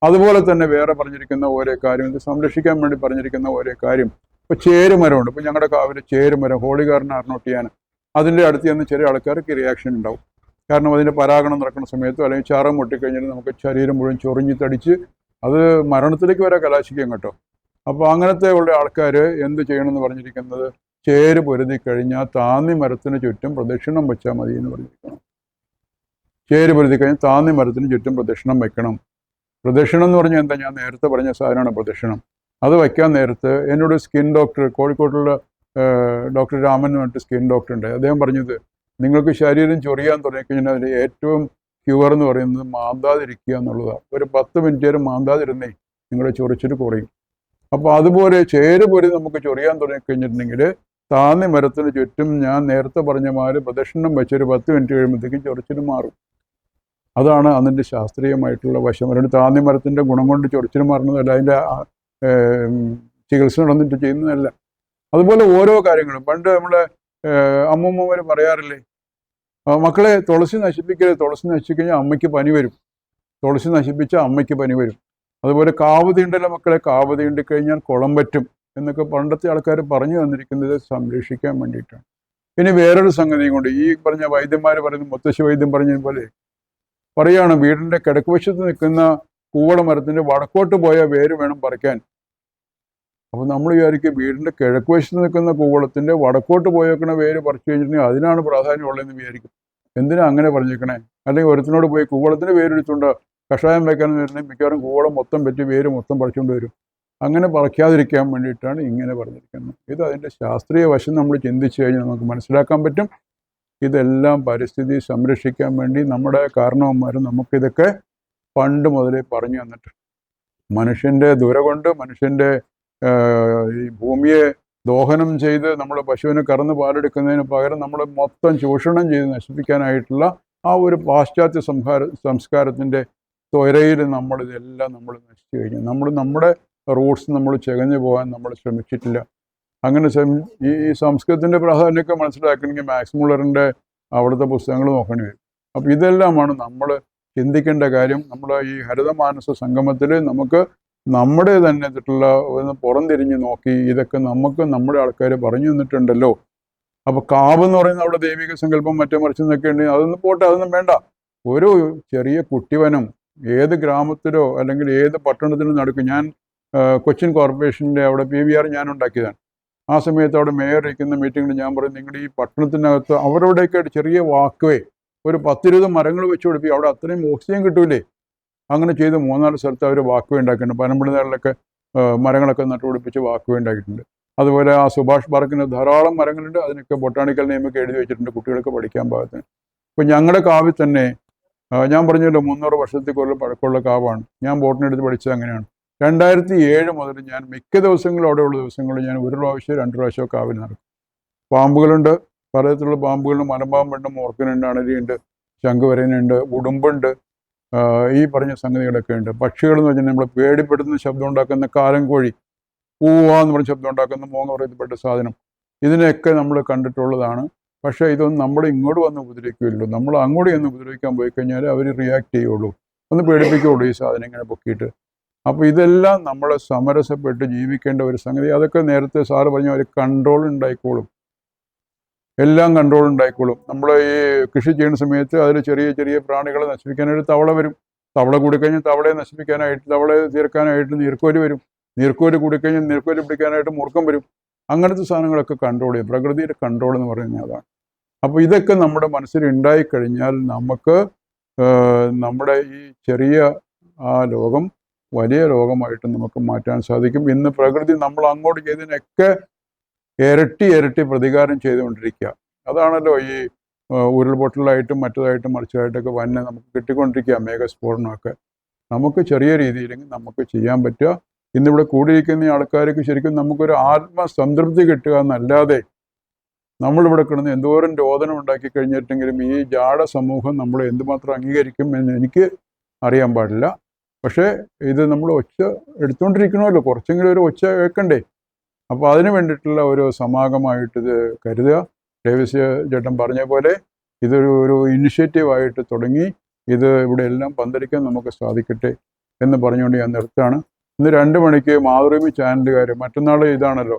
അതുപോലെ തന്നെ വേറെ പറഞ്ഞിരിക്കുന്ന ഓരോ കാര്യം, ഇത് സംരക്ഷിക്കാൻ വേണ്ടി പറഞ്ഞിരിക്കുന്ന ഓരോ കാര്യം. ഇപ്പോൾ ചേരുമരമുണ്ട്. ഇപ്പോൾ ഞങ്ങളുടെ കാവിലെ ചേരുമരം ഹോളികാരനെ അർണോട്ട് ചെയ്യാൻ, അതിൻ്റെ അടുത്ത് ചെന്ന് ചെറിയ ആൾക്കാർക്ക് റിയാക്ഷൻ ഉണ്ടാവും. കാരണം അതിൻ്റെ പരാഗണം നടക്കുന്ന സമയത്തോ അല്ലെങ്കിൽ ചാറം പൊട്ടിക്കഴിഞ്ഞാൽ നമുക്ക് ശരീരം മുഴുവൻ ചൊറിഞ്ഞ് തടിച്ച് അത് മരണത്തിലേക്ക് വരെ കലാശിക്കും കേട്ടോ. അപ്പോൾ അങ്ങനത്തെ ഉള്ള ആൾക്കാർ എന്ത് ചെയ്യണമെന്ന് പറഞ്ഞിരിക്കുന്നത്, ചേര് പൊരുതി കഴിഞ്ഞാൽ താന്നി മരത്തിന് ചുറ്റും പ്രദക്ഷിണം വെച്ചാൽ മതി എന്ന് പറഞ്ഞിരിക്കണം. ചേര് പൊരുതി കഴിഞ്ഞാൽ താന്നി മരത്തിന് ചുറ്റും പ്രദക്ഷിണം വെക്കണം. പ്രദക്ഷിണം എന്ന് പറഞ്ഞാൽ എന്താ? ഞാൻ നേരത്തെ പറഞ്ഞ സാധനമാണ് പ്രദക്ഷിണം. അത് വയ്ക്കാൻ നേരത്ത് എന്നോട് സ്കിൻ ഡോക്ടർ, കോഴിക്കോട്ടുള്ള ഡോക്ടർ രാമൻ എന്ന് പറഞ്ഞിട്ട് സ്കിൻ ഡോക്ടർ ഉണ്ട്. അദ്ദേഹം പറഞ്ഞത്, നിങ്ങൾക്ക് ശരീരം ചൊറിയാൻ തുടങ്ങിക്കഴിഞ്ഞാൽ അതിൽ ഏറ്റവും ക്യൂർ എന്ന് പറയുന്നത് മാന്താതിരിക്കുക എന്നുള്ളതാണ്. ഒരു 10 മിനിറ്റ് നേരം മാന്താതിരുന്നേ നിങ്ങളുടെ ചൊറിച്ചിൽ കുറയും. അപ്പോൾ അതുപോലെ ചേര് പോലെ നമുക്ക് ചൊറിയാൻ തുടങ്ങിക്കഴിഞ്ഞിട്ടുണ്ടെങ്കിൽ താന്നി മരത്തിന് ചുറ്റും ഞാൻ നേരത്തെ പറഞ്ഞ മാതിരി പ്രദക്ഷിണം വെച്ചൊരു 10 മിനിറ്റ് കഴിയുമ്പോഴത്തേക്കും ചൊറിച്ചിൽ മാറും. അതാണ് അതിൻ്റെ ശാസ്ത്രീയമായിട്ടുള്ള വശം. അതുകൊണ്ട് താന്നി മരത്തിൻ്റെ ഗുണം കൊണ്ട് ചൊറിച്ചിൽ മാറുന്നതല്ല, അതിൻ്റെ ചികിത്സ നടന്നിട്ട് ചെയ്യുന്നതല്ല. അതുപോലെ ഓരോ കാര്യങ്ങളും പണ്ട് നമ്മളെ അമ്മൂമ്മമാർ പറയാറില്ലേ, മക്കളെ തുളസി നശിപ്പിക്കരുത്, തുളസി നശിപ്പിക്കഴിഞ്ഞാൽ അമ്മയ്ക്ക് പനി വരും, തുളസി നശിപ്പിച്ചാൽ അമ്മയ്ക്ക് പനി വരും. അതുപോലെ കാവ് തീണ്ടല്ല മക്കളെ, കാവ് തീണ്ടിക്കഴിഞ്ഞാൽ കുളം പറ്റും എന്നൊക്കെ പണ്ടത്തെ ആൾക്കാർ പറഞ്ഞു തന്നിരിക്കുന്നത് സംരക്ഷിക്കാൻ വേണ്ടിയിട്ടാണ്. ഇനി വേറൊരു സംഗതിയും കൊണ്ട് ഈ പറഞ്ഞ വൈദ്യന്മാർ പറയുന്ന മുത്തശ്ശി വൈദ്യം പറഞ്ഞ പോലെ പറയുകയാണ്, വീടിൻ്റെ കിഴക്കുവശത്ത് നിൽക്കുന്ന കൂവള മരത്തിൻ്റെ വടക്കോട്ട് പോയ വേര് വേണം പറിക്കാൻ. അപ്പോൾ നമ്മൾ വിചാരിക്കും വീടിൻ്റെ കിഴക്കുവശത്ത് നിൽക്കുന്ന കൂവളത്തിൻ്റെ വടക്കോട്ട് പോയേക്കണ വേര് പറിച്ചു കഴിഞ്ഞിട്ടുണ്ടെങ്കിൽ അതിനാണ് പ്രാധാന്യമുള്ളതെന്ന് വിചാരിക്കും. എന്തിനാ അങ്ങനെ പറഞ്ഞേക്കണേ? അല്ലെങ്കിൽ ഒരുത്തിനോട് പോയി കൂവളത്തിൻ്റെ വേരെടുത്തുകൊണ്ട് കഷായം വയ്ക്കാൻ വരുന്നത് മിക്കവാറും കൂവളം മൊത്തം പറ്റി വേര് മൊത്തം പറിച്ചുകൊണ്ട് വരും. അങ്ങനെ പറിക്കാതിരിക്കാൻ വേണ്ടിയിട്ടാണ് ഇങ്ങനെ പറഞ്ഞിരിക്കുന്നത്. ഇത് അതിൻ്റെ ശാസ്ത്രീയ വശം നമ്മൾ ചിന്തിച്ചു കഴിഞ്ഞാൽ നമുക്ക് മനസ്സിലാക്കാൻ പറ്റും. ഇതെല്ലാം പരിസ്ഥിതി സംരക്ഷിക്കാൻ വേണ്ടി നമ്മുടെ കാരണവന്മാരും നമുക്കിതൊക്കെ പണ്ട് മുതലേ പറഞ്ഞു തന്നിട്ട്, മനുഷ്യൻ്റെ ദുര കൊണ്ട് മനുഷ്യൻ്റെ ഈ ഭൂമിയെ ദോഹനം ചെയ്ത് നമ്മൾ പശുവിനെ കറന്ന് പാലെടുക്കുന്നതിന് പകരം നമ്മൾ മൊത്തം ചൂഷണം ചെയ്ത് നശിപ്പിക്കാനായിട്ടുള്ള ആ ഒരു പാശ്ചാത്യ സംസ്കാരത്തിൻ്റെ ത്വരയിൽ നമ്മളിതെല്ലാം നമ്മൾ നശിച്ചു കഴിഞ്ഞു. നമ്മുടെ റൂട്ട്സ് നമ്മൾ ചകഞ്ഞു പോകാൻ നമ്മൾ ശ്രമിച്ചിട്ടില്ല. അങ്ങനെ ഈ സംസ്കൃതത്തിൻ്റെ പ്രാധാന്യമൊക്കെ മനസ്സിലാക്കണമെങ്കിൽ മാക്സ് മുള്ളറിൻ്റെ അവിടുത്തെ പുസ്തകങ്ങൾ നോക്കേണ്ടി വരും. അപ്പോൾ ഇതെല്ലാമാണ് നമ്മൾ ചിന്തിക്കേണ്ട കാര്യം. നമ്മൾ ഈ ഹരിതമാനസ സംഗമത്തിൽ നമുക്ക് നമ്മുടെ തന്നെ ഒന്ന് പുറംതിരിഞ്ഞ് നോക്കി ഇതൊക്കെ നമുക്ക് നമ്മുടെ ആൾക്കാർ പറഞ്ഞു തന്നിട്ടുണ്ടല്ലോ. അപ്പോൾ കാവ് എന്ന് പറയുന്ന അവിടെ ദൈവിക സങ്കല്പം മറ്റേ മറിച്ചെന്നൊക്കെ ഉണ്ടെങ്കിൽ അതൊന്നും പോട്ടെ, അതൊന്നും വേണ്ട. ഒരു ചെറിയ കുട്ടിവനം ഏത് ഗ്രാമത്തിലോ അല്ലെങ്കിൽ ഏത് പട്ടണത്തിലോ നടക്കും. ഞാൻ കൊച്ചിൻ കോർപ്പറേഷൻ്റെ അവിടെ PVR ഞാൻ ഉണ്ടാക്കിയതാണ്. ആ സമയത്ത് അവിടെ മേയർ ഇരിക്കുന്ന മീറ്റിങ്ങിൽ ഞാൻ പറയും, നിങ്ങളുടെ ഈ പട്ടണത്തിനകത്ത് അവരുടെയൊക്കെ ചെറിയ വാക്ക്വേ ഒരു 10-20 മരങ്ങൾ വെച്ച് കൊടുപ്പി, അവിടെ അത്രയും ഓക്സിജൻ കിട്ടൂലേ. അങ്ങനെ ചെയ്ത് 3-4 സ്ഥലത്ത് അവർ വാക്ക്വേ ഉണ്ടാക്കിയിട്ടുണ്ട്. പനമ്പിളിനാളിലൊക്കെ മരങ്ങളൊക്കെ നട്ടുപിടിപ്പിച്ച് വാക്ക്വേ ഉണ്ടാക്കിയിട്ടുണ്ട്. അതുപോലെ ആ സുഭാഷ് പാർക്കിന് ധാരാളം മരങ്ങളുണ്ട്. അതിനൊക്കെ ബൊട്ടാണിക്കൽ നെയിമൊക്കെ എഴുതി വെച്ചിട്ടുണ്ട് കുട്ടികൾക്ക് പഠിക്കാൻ പാകത്തിന്. ഇപ്പോൾ ഞങ്ങളുടെ കാവിൽ തന്നെ ഞാൻ പറഞ്ഞല്ലോ 300 വർഷത്തിൽ കൂടുതൽ പഴക്കമുള്ള കാവാണ്. ഞാൻ ബോട്ടണിയെടുത്ത് പഠിച്ചത് അങ്ങനെയാണ്. 2007 മുതൽ ഞാൻ മിക്ക ദിവസങ്ങളും അവിടെയുള്ള ദിവസങ്ങളിൽ ഞാൻ 1 പ്രാവശ്യം 2 പ്രാവശ്യമോ കാവിൽ നടക്കും. പാമ്പുകളുണ്ട്, പലതരത്തിലുള്ള പാമ്പുകളുണ്ട്. മലമ്പാമ്പുണ്ട്, മൂർക്കനുണ്ട്, അണലിയുണ്ട്, ശംഖുവരനുണ്ട്, ഉടുമ്പുണ്ട്, ഈ പറഞ്ഞ സംഗതികളൊക്കെ ഉണ്ട്. പക്ഷികളെന്ന് വെച്ചാൽ നമ്മൾ പേടിപ്പെടുത്തുന്ന ശബ്ദം ഉണ്ടാക്കുന്ന കാലം കോഴി, പൂവാന്ന് പറഞ്ഞ ശബ്ദം ഉണ്ടാക്കുന്ന മോങ്ങ പറയപ്പെട്ട സാധനം, ഇതിനെയൊക്കെ നമ്മൾ കണ്ടിട്ടുള്ളതാണ്. പക്ഷേ ഇതൊന്നും നമ്മൾ ഇങ്ങോട്ട് വന്ന് ഉപദ്രവിക്കുകയുള്ളൂ. നമ്മൾ അങ്ങോട്ട് ചെന്ന് ഉപദ്രവിക്കാൻ പോയി കഴിഞ്ഞാൽ അവർ റിയാക്ട് ചെയ്യുള്ളൂ, ഒന്ന് പേടിപ്പിക്കുകയുള്ളൂ ഈ സാധനം ഇങ്ങനെ പൊക്കിയിട്ട്. അപ്പോൾ ഇതെല്ലാം നമ്മൾ സമരസപ്പെട്ട് ജീവിക്കേണ്ട ഒരു സംഗതി. അതൊക്കെ നേരത്തെ സാറ് പറഞ്ഞ ഒരു കൺട്രോൾ ഉണ്ടായിക്കോളും, എല്ലാം കൺട്രോൾ ഉണ്ടായിക്കോളും. നമ്മൾ ഈ കൃഷി ചെയ്യുന്ന സമയത്ത് അതിൽ ചെറിയ ചെറിയ പ്രാണികളെ നശിപ്പിക്കാനായിട്ട് തവള വരും. തവള കൂടിക്കഴിഞ്ഞാൽ തവളയെ നശിപ്പിക്കാനായിട്ട്, തവളയെ തീർക്കാനായിട്ട് നീർക്കോല് വരും. നീർക്കോല് കൂടിക്കഴിഞ്ഞാൽ നീർക്കോല് പിടിക്കാനായിട്ട് മൂർക്കം വരും. അങ്ങനത്തെ സാധനങ്ങളൊക്കെ കൺട്രോൾ ചെയ്യും. പ്രകൃതിയുടെ കൺട്രോൾ എന്ന് പറയുന്നത് അതാണ്. അപ്പോൾ ഇതൊക്കെ നമ്മുടെ മനസ്സിൽ ഉണ്ടായിക്കഴിഞ്ഞാൽ നമുക്ക് നമ്മുടെ ഈ ചെറിയ ആ ലോകം വലിയ ലോകമായിട്ട് നമുക്ക് മാറ്റാൻ സാധിക്കും. ഇന്ന് പ്രകൃതി നമ്മൾ അങ്ങോട്ട് ചെയ്തതിനൊക്കെ ഇരട്ടി പ്രതികാരം ചെയ്തുകൊണ്ടിരിക്കുക. അതാണല്ലോ ഈ ഉരുൾപൊട്ടലായിട്ടും മറ്റതായിട്ടും മറിച്ചതായിട്ടൊക്കെ വന്നെ നമുക്ക് കിട്ടിക്കൊണ്ടിരിക്കുക. മേഘസ്ഫോടനമൊക്കെ നമുക്ക് ചെറിയ രീതിയിലെങ്കിൽ നമുക്ക് ചെയ്യാൻ പറ്റുക. ഇന്നിവിടെ കൂടിയിരിക്കുന്ന ആൾക്കാർക്ക് ശരിക്കും നമുക്കൊരു ആത്മസംതൃപ്തി കിട്ടുക എന്നല്ലാതെ നമ്മളിവിടെ കിടന്ന് എന്തോരം രോദനം ഉണ്ടാക്കി കഴിഞ്ഞിട്ടെങ്കിലും ഈ ജാട സമൂഹം നമ്മളെ എന്തുമാത്രം അംഗീകരിക്കും എന്ന് എനിക്ക് അറിയാൻ പാടില്ല. പക്ഷേ ഇത് നമ്മൾ ഒച്ച എടുത്തുകൊണ്ടിരിക്കണമല്ലോ, കുറച്ചെങ്കിലും ഒരു ഒച്ച കേൾക്കണ്ടേ. അപ്പോൾ അതിന് വേണ്ടിയിട്ടുള്ള ഒരു സമാഗമായിട്ടിത് കരുതുക. ഡേവിസ് ചേട്ടൻ പറഞ്ഞ പോലെ ഇതൊരു ഇനിഷ്യേറ്റീവായിട്ട് തുടങ്ങി ഇത് ഇവിടെ എല്ലാം പന്തലിക്കാൻ നമുക്ക് സാധിക്കട്ടെ എന്ന് പറഞ്ഞുകൊണ്ട് ഞാൻ നിർത്താണ്. ഇന്ന് 2 മണിക്ക് മാതൃഭൂമി ചാനലുകാർ, മറ്റന്നാൾ ഇതാണല്ലോ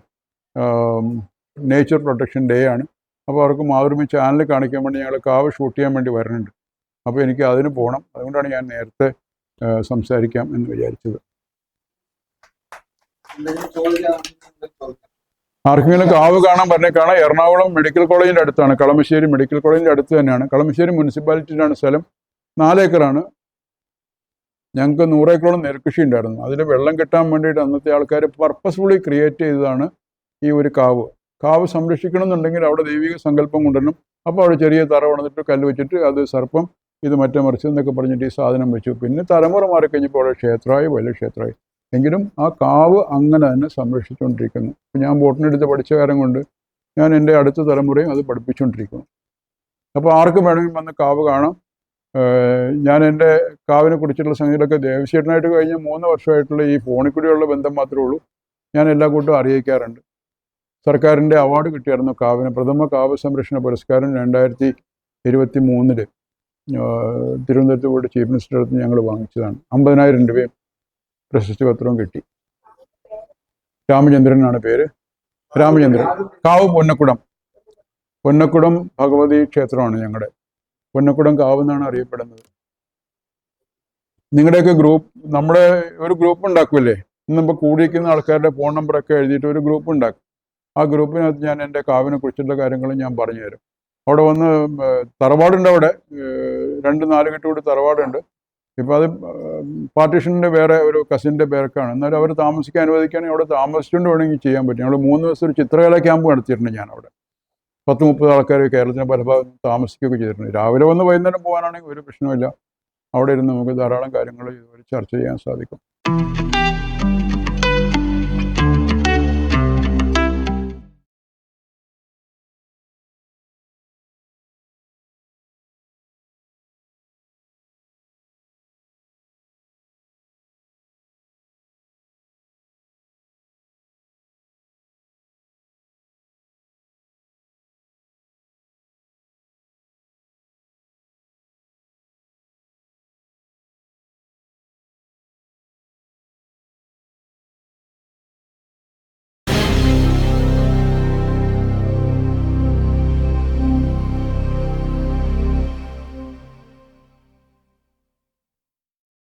നേച്ചർ പ്രൊട്ടക്ഷൻ ഡേ ആണ്. അപ്പോൾ അവർക്ക് മാതൃഭൂമി ചാനൽ കാണിക്കാൻ വേണ്ടി ഞങ്ങൾ കാവ് ഷൂട്ട് ചെയ്യാൻ വേണ്ടി വരുന്നുണ്ട്. അപ്പോൾ എനിക്ക് അതിന് പോകണം. അതുകൊണ്ടാണ് ഞാൻ നേരത്തെ സംസാരിക്കാം എന്ന് വിചാരിച്ചത്. ആർക്കെങ്കിലും കാവ് കാണാൻ പറഞ്ഞേക്കാണ്. എറണാകുളം മെഡിക്കൽ കോളേജിൻ്റെ അടുത്താണ്, കളമശ്ശേരി മെഡിക്കൽ കോളേജിൻ്റെ അടുത്ത് തന്നെയാണ്. കളമശ്ശേരി മുനിസിപ്പാലിറ്റിയിലാണ് സ്ഥലം. 4 ഏക്കറാണ്. ഞങ്ങൾക്ക് 100 ഏക്കറോളം നെൽകൃഷി ഉണ്ടായിരുന്നു. അതിൽ വെള്ളം കിട്ടാൻ വേണ്ടിയിട്ട് അന്നത്തെ ആൾക്കാർ പർപ്പസ്ഫുള്ളി ക്രിയേറ്റ് ചെയ്തതാണ് ഈ ഒരു കാവ്. കാവ് സംരക്ഷിക്കണം എന്നുണ്ടെങ്കിൽ അവിടെ ദൈവിക സങ്കല്പം കൊണ്ടുവരണം. അപ്പോൾ അവിടെ ചെറിയ തറ കൊണ്ടിട്ട് കല്ല് വെച്ചിട്ട് അത് സർപ്പം ഇത് മറ്റേ മറിച്ച് എന്നൊക്കെ പറഞ്ഞിട്ട് ഈ സാധനം വെച്ചു. പിന്നെ തലമുറ മാറിക്കഴിഞ്ഞപ്പോൾ അവിടെ ക്ഷേത്രമായി, വലിയ ക്ഷേത്രമായി. എങ്കിലും ആ കാവ് അങ്ങനെ തന്നെ സംരക്ഷിച്ചുകൊണ്ടിരിക്കുന്നു. ഞാൻ ബോട്ടണിയെടുത്ത് പഠിച്ച കാര്യം കൊണ്ട് ഞാൻ എൻ്റെ അടുത്ത തലമുറയും അത് പഠിപ്പിച്ചുകൊണ്ടിരിക്കുന്നു. അപ്പോൾ ആർക്കും വേണമെങ്കിൽ വന്ന് കാവ് കാണാം. ഞാൻ എൻ്റെ കാവിനെ കുറിച്ചുള്ള സംഗതികളൊക്കെ ദേവസ്വനായിട്ട് കഴിഞ്ഞ 3 വർഷമായിട്ടുള്ള ഈ ഫോണിൽ കൂടിയുള്ള ബന്ധം മാത്രമേ ഉള്ളൂ. ഞാൻ എല്ലാ കൂട്ടും അറിയിക്കാറുണ്ട്. സർക്കാരിൻ്റെ അവാർഡ് കിട്ടിയായിരുന്നു കാവിന്. പ്രഥമ കാവ് സംരക്ഷണ പുരസ്കാരം 2023 തിരുവനന്തപുരത്ത് പോയിട്ട് ചീഫ് മിനിസ്റ്ററുടെ അടുത്ത് ഞങ്ങൾ വാങ്ങിച്ചതാണ്. 50,000 രൂപയും പ്രശസ്തി പത്രവും കിട്ടി. രാമചന്ദ്രൻ എന്നാണ് പേര്. രാമചന്ദ്രൻ. കാവ് പൊന്നക്കുടം ഭഗവതി ക്ഷേത്രമാണ് ഞങ്ങളുടെ. പൊന്നക്കുടം കാവ് എന്നാണ് അറിയപ്പെടുന്നത്. നിങ്ങളുടെയൊക്കെ നമ്മുടെ ഒരു ഗ്രൂപ്പ് ഉണ്ടാക്കുമല്ലേ? ഇന്നിപ്പോൾ കൂടിയിരിക്കുന്ന ആൾക്കാരുടെ ഫോൺ നമ്പറൊക്കെ എഴുതിയിട്ട് ഒരു ഗ്രൂപ്പ് ഉണ്ടാക്കും. ആ ഗ്രൂപ്പിനകത്ത് ഞാൻ എൻ്റെ കാവിനെ കുറിച്ചുള്ള കാര്യങ്ങൾ ഞാൻ പറഞ്ഞു തരും. അവിടെ വന്ന് തറവാടുണ്ട്. അവിടെ 2-4 കെട്ട് കൂടി തറവാടുണ്ട്. ഇപ്പോൾ അത് പാർട്ടീഷൻ്റെ വേറെ ഒരു കസിൻ്റെ പേർക്കാണ്. എന്നാലും അവർ താമസിക്കാൻ അനുവദിക്കുകയാണെങ്കിൽ അവിടെ താമസിച്ചുകൊണ്ട് വേണമെങ്കിൽ ചെയ്യാൻ പറ്റും. ഞങ്ങൾ 3 ദിവസം ഒരു ചിത്രകല ക്യാമ്പ് നടത്തിയിട്ടുണ്ട്. ഞാൻ അവിടെ 10-30 ആൾക്കാർ കേരളത്തിൻ്റെ പല ഭാഗത്തും താമസിക്കുകയൊക്കെ ചെയ്തിട്ടുണ്ട്. രാവിലെ വന്ന് വൈകുന്നേരം പോകാനാണെങ്കിൽ ഒരു പ്രശ്നമില്ല. അവിടെ ഇരുന്ന് നമുക്ക് ധാരാളം കാര്യങ്ങൾ ഇതുവരെ ചർച്ച ചെയ്യാൻ സാധിക്കും.